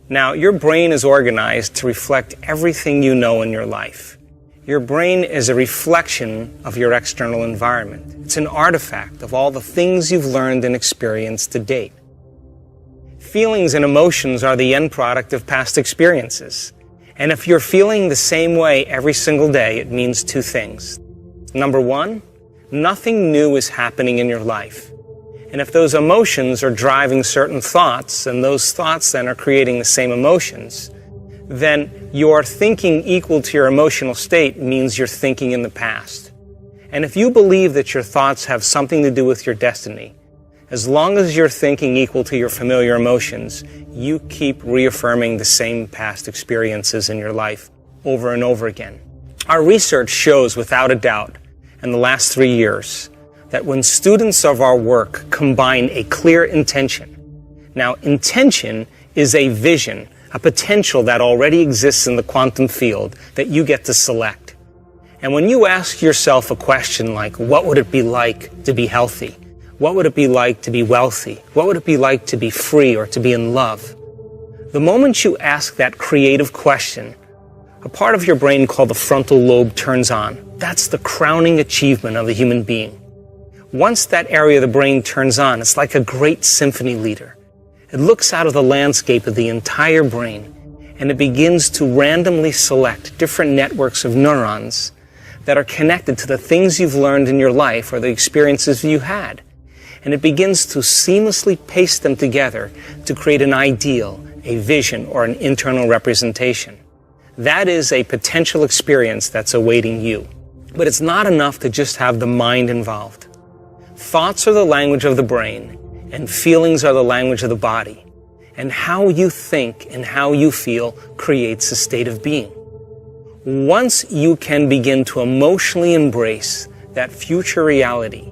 Now, your brain is organized to reflect everything you know in your life. Your brain is a reflection of your external environment. It's an artifact of all the things you've learned and experienced to date. Feelings and emotions are the end product of past experiences. And if you're feeling the same way every single day, it means two things. Number one, nothing new is happening in your life. And if those emotions are driving certain thoughts, and those thoughts then are creating the same emotions, then your thinking equal to your emotional state means you're thinking in the past. And if you believe that your thoughts have something to do with your destiny, as long as you're thinking equal to your familiar emotions, you keep reaffirming the same past experiences in your life over and over again. Our research shows without a doubt in the last 3 years that when students of our work combine a clear intention. Now, intention is a vision, a potential that already exists in the quantum field that you get to select. And when you ask yourself a question like, what would it be like to be healthy? What would it be like to be wealthy? What would it be like to be free or to be in love? The moment you ask that creative question, a part of your brain called the frontal lobe turns on. That's the crowning achievement of a human being. Once that area of the brain turns on, it's like a great symphony leader. It looks out of the landscape of the entire brain, and it begins to randomly select different networks of neurons that are connected to the things you've learned in your life or the experiences you had. And it begins to seamlessly paste them together to create an ideal, a vision, or an internal representation. That is a potential experience that's awaiting you. But it's not enough to just have the mind involved. Thoughts are the language of the brain, and feelings are the language of the body. And how you think and how you feel creates a state of being. Once you can begin to emotionally embrace that future reality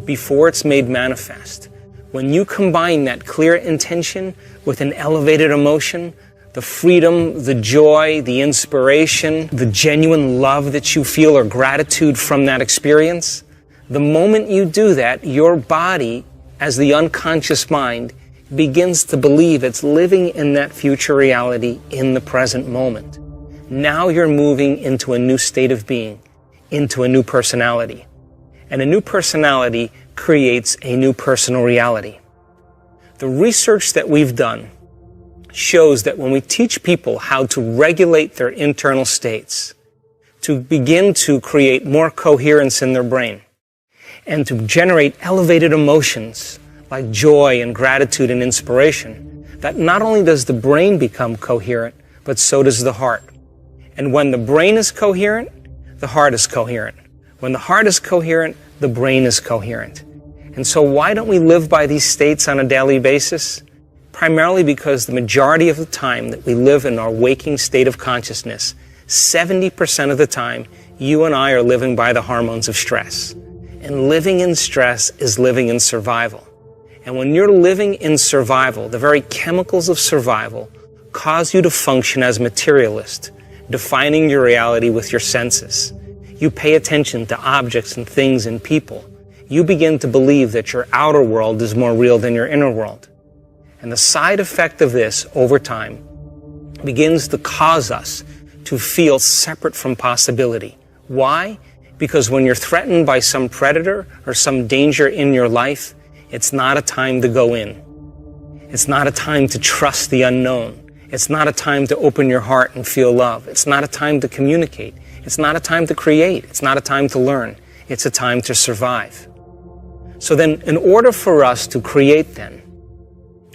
before it's made manifest, when you combine that clear intention with an elevated emotion, the freedom, the joy, the inspiration, the genuine love that you feel or gratitude from that experience, the moment you do that, your body, as the unconscious mind, begins to believe it's living in that future reality in the present moment. Now you're moving into a new state of being, into a new personality. And a new personality creates a new personal reality. The research that we've done shows that when we teach people how to regulate their internal states, to begin to create more coherence in their brain, and to generate elevated emotions like joy and gratitude and inspiration, that not only does the brain become coherent, but so does the heart. And when the brain is coherent, the heart is coherent. When the heart is coherent, the brain is coherent. And so why don't we live by these states on a daily basis? Primarily because the majority of the time that we live in our waking state of consciousness, 70% of the time, you and I are living by the hormones of stress. And living in stress is living in survival. And when you're living in survival, the very chemicals of survival cause you to function as materialist, defining your reality with your senses. You pay attention to objects and things and people. You begin to believe that your outer world is more real than your inner world. And the side effect of this, over time, begins to cause us to feel separate from possibility. Why? Because when you're threatened by some predator or some danger in your life, it's not a time to go in. It's not a time to trust the unknown. It's not a time to open your heart and feel love. It's not a time to communicate. It's not a time to create. It's not a time to learn. It's a time to survive. So then, in order for us to create then,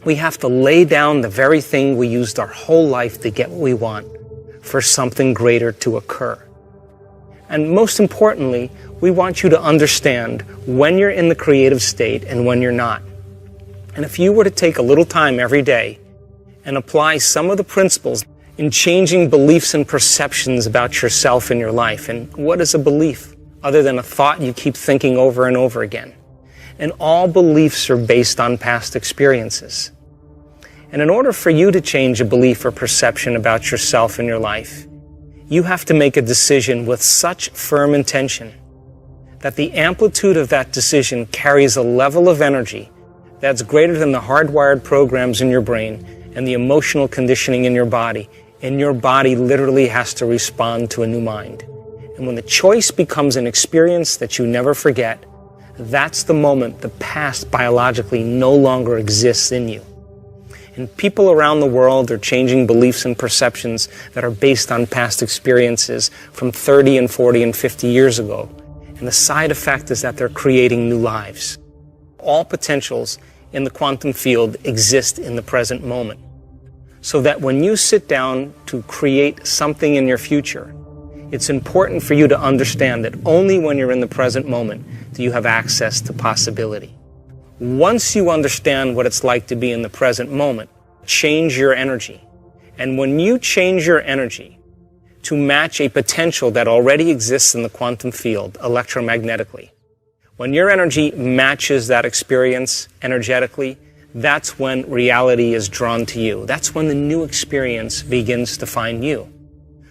we have to lay down the very thing we used our whole life to get what we want for something greater to occur. And most importantly, we want you to understand when you're in the creative state and when you're not. And if you were to take a little time every day and apply some of the principles in changing beliefs and perceptions about yourself and your life, and what is a belief other than a thought you keep thinking over and over again? And all beliefs are based on past experiences. And in order for you to change a belief or perception about yourself and your life, you have to make a decision with such firm intention that the amplitude of that decision carries a level of energy that's greater than the hardwired programs in your brain and the emotional conditioning in your body, and your body literally has to respond to a new mind. And when the choice becomes an experience that you never forget, that's the moment the past biologically no longer exists in you. And people around the world are changing beliefs and perceptions that are based on past experiences from 30 and 40 and 50 years ago. And the side effect is that they're creating new lives. All potentials in the quantum field exist in the present moment. So that when you sit down to create something in your future, it's important for you to understand that only when you're in the present moment do you have access to possibility. Once you understand what it's like to be in the present moment, change your energy. And when you change your energy to match a potential that already exists in the quantum field electromagnetically, when your energy matches that experience energetically, that's when reality is drawn to you. That's when the new experience begins to find you.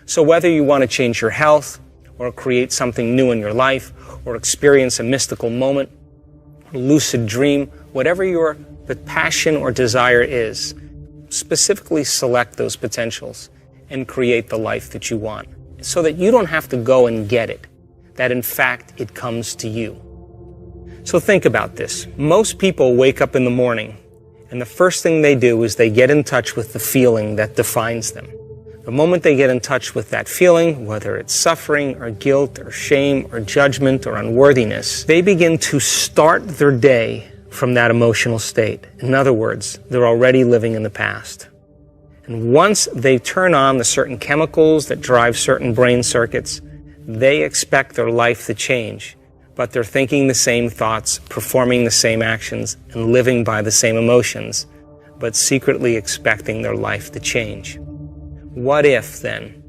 So whether you want to change your health, or create something new in your life, or experience a mystical moment, or lucid dream, whatever your passion or desire is, specifically select those potentials and create the life that you want, so that you don't have to go and get it, that in fact it comes to you. So think about this. Most people wake up in the morning, and the first thing they do is they get in touch with the feeling that defines them. The moment they get in touch with that feeling, whether it's suffering or guilt or shame or judgment or unworthiness, they begin to start their day from that emotional state. In other words, they're already living in the past. And once they turn on the certain chemicals that drive certain brain circuits, they expect their life to change. But they're thinking the same thoughts, performing the same actions, and living by the same emotions, but secretly expecting their life to change. What if, then,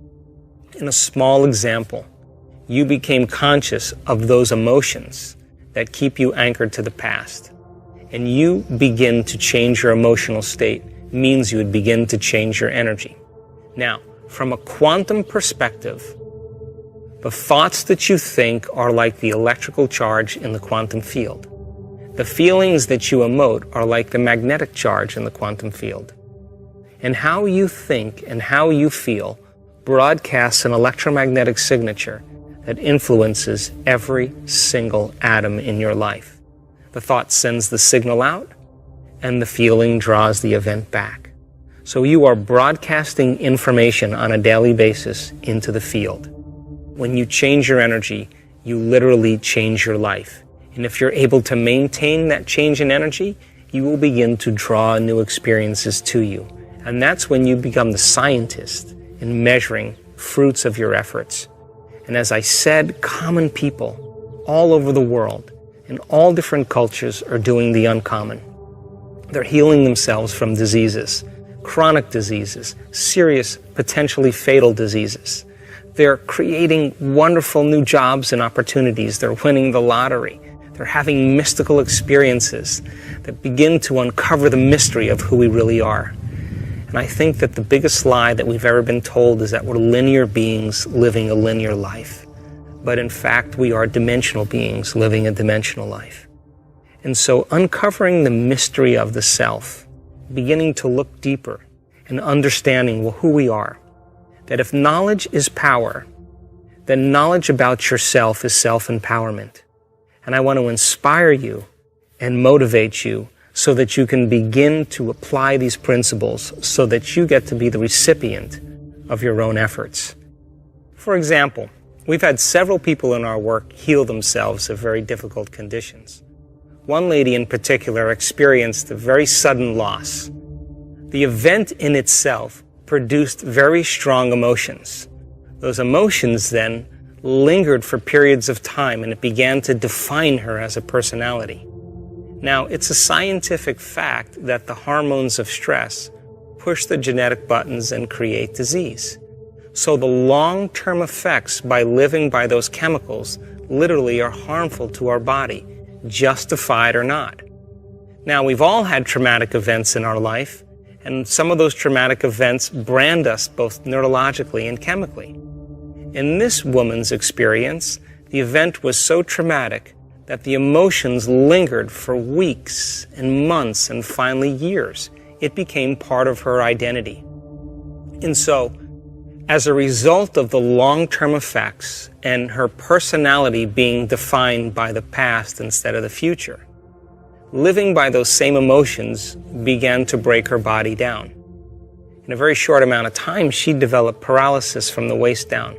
in a small example, you became conscious of those emotions that keep you anchored to the past, and you begin to change your emotional state, means you would begin to change your energy. Now, from a quantum perspective, the thoughts that you think are like the electrical charge in the quantum field. The feelings that you emote are like the magnetic charge in the quantum field. And how you think and how you feel broadcasts an electromagnetic signature that influences every single atom in your life. The thought sends the signal out, and the feeling draws the event back. So you are broadcasting information on a daily basis into the field. When you change your energy, you literally change your life. And if you're able to maintain that change in energy, you will begin to draw new experiences to you. And that's when you become the scientist in measuring fruits of your efforts. And as I said, common people all over the world in all different cultures are doing the uncommon. They're healing themselves from diseases, chronic diseases, serious, potentially fatal diseases. They're creating wonderful new jobs and opportunities. They're winning the lottery. They're having mystical experiences that begin to uncover the mystery of who we really are. And I think that the biggest lie that we've ever been told is that we're linear beings living a linear life. But in fact, we are dimensional beings living a dimensional life. And so uncovering the mystery of the self, beginning to look deeper and understanding who we are, that if knowledge is power, then knowledge about yourself is self-empowerment. And I want to inspire you and motivate you so that you can begin to apply these principles so that you get to be the recipient of your own efforts. For example, we've had several people in our work heal themselves of very difficult conditions. One lady in particular experienced a very sudden loss. The event in itself produced very strong emotions. Those emotions then lingered for periods of time, and it began to define her as a personality. Now, it's a scientific fact that the hormones of stress push the genetic buttons and create disease. So the long-term effects by living by those chemicals literally are harmful to our body, justified or not. Now, we've all had traumatic events in our life, and some of those traumatic events brand us both neurologically and chemically. In this woman's experience, the event was so traumatic that the emotions lingered for weeks and months and finally years, It became part of her identity. And so, as a result of the long-term effects and her personality being defined by the past instead of the future, living by those same emotions began to break her body down. In a very short amount of time, she developed paralysis from the waist down.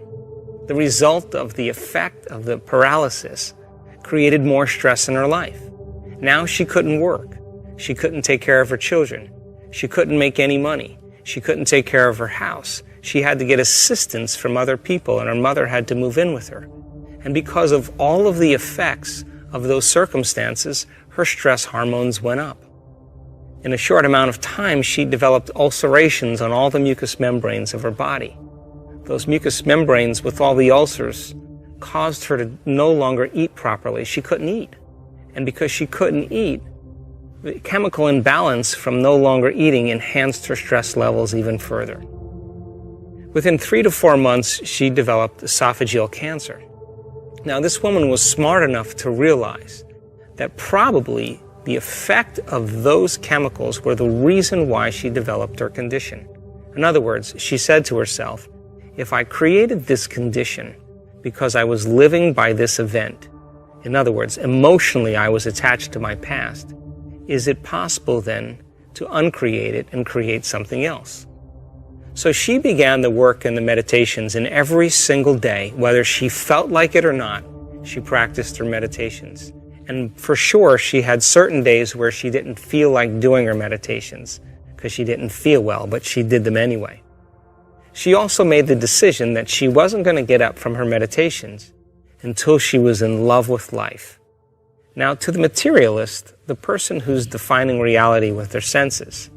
The result of the effect of the paralysis created more stress in her life. Now she couldn't work. She couldn't take care of her children. She couldn't make any money. She couldn't take care of her house. She had to get assistance from other people, and her mother had to move in with her. And because of all of the effects of those circumstances, her stress hormones went up. In a short amount of time, she developed ulcerations on all the mucous membranes of her body. Those mucous membranes with all the ulcers caused her to no longer eat properly. She couldn't eat. And because she couldn't eat, the chemical imbalance from no longer eating enhanced her stress levels even further. Within 3 to 4 months, she developed esophageal cancer. Now, this woman was smart enough to realize that probably the effect of those chemicals were the reason why she developed her condition. In other words, she said to herself, if I created this condition because I was living by this event, in other words, emotionally I was attached to my past, is it possible then to uncreate it and create something else? So she began the work and the meditations, and every single day, whether she felt like it or not, she practiced her meditations. And for sure, she had certain days where she didn't feel like doing her meditations because she didn't feel well, but she did them anyway. She also made the decision that she wasn't going to get up from her meditations until she was in love with life. Now, to the materialist, the person who's defining reality with their senses,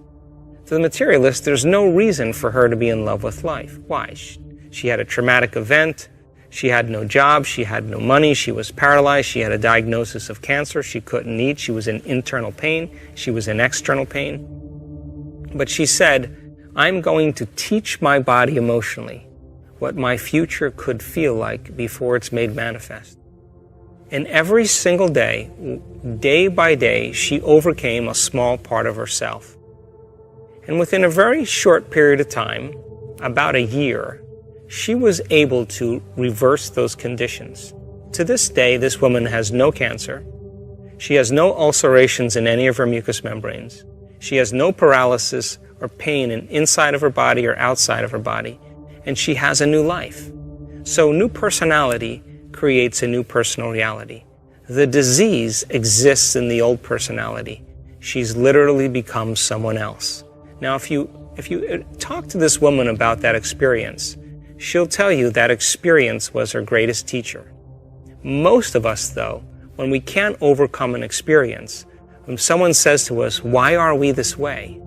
to the materialist, there's no reason for her to be in love with life. Why? She had a traumatic event. She had no job. She had no money. She was paralyzed. She had a diagnosis of cancer. She couldn't eat. She was in internal pain. She was in external pain. But she said, I'm going to teach my body emotionally what my future could feel like before it's made manifest. And every single day, day by day, she overcame a small part of herself. And within a very short period of time, about a year, she was able to reverse those conditions. To this day, this woman has no cancer. She has no ulcerations in any of her mucous membranes. She has no paralysis or pain inside of her body or outside of her body. And she has a new life. So new personality creates a new personal reality. The disease exists in the old personality. She's literally become someone else. Now, if you talk to this woman about that experience, she'll tell you that experience was her greatest teacher. Most of us, though, when we can't overcome an experience, when someone says to us, why are we this way?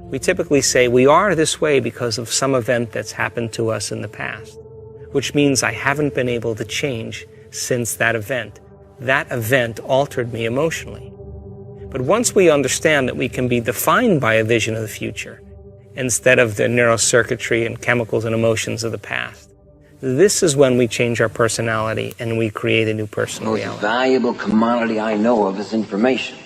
We typically say, we are this way because of some event that's happened to us in the past, which means I haven't been able to change since that event. That event altered me emotionally. But once we understand that we can be defined by a vision of the future, instead of the neurocircuitry and chemicals and emotions of the past, this is when we change our personality and we create a new personal reality. The most valuable commodity I know of is information.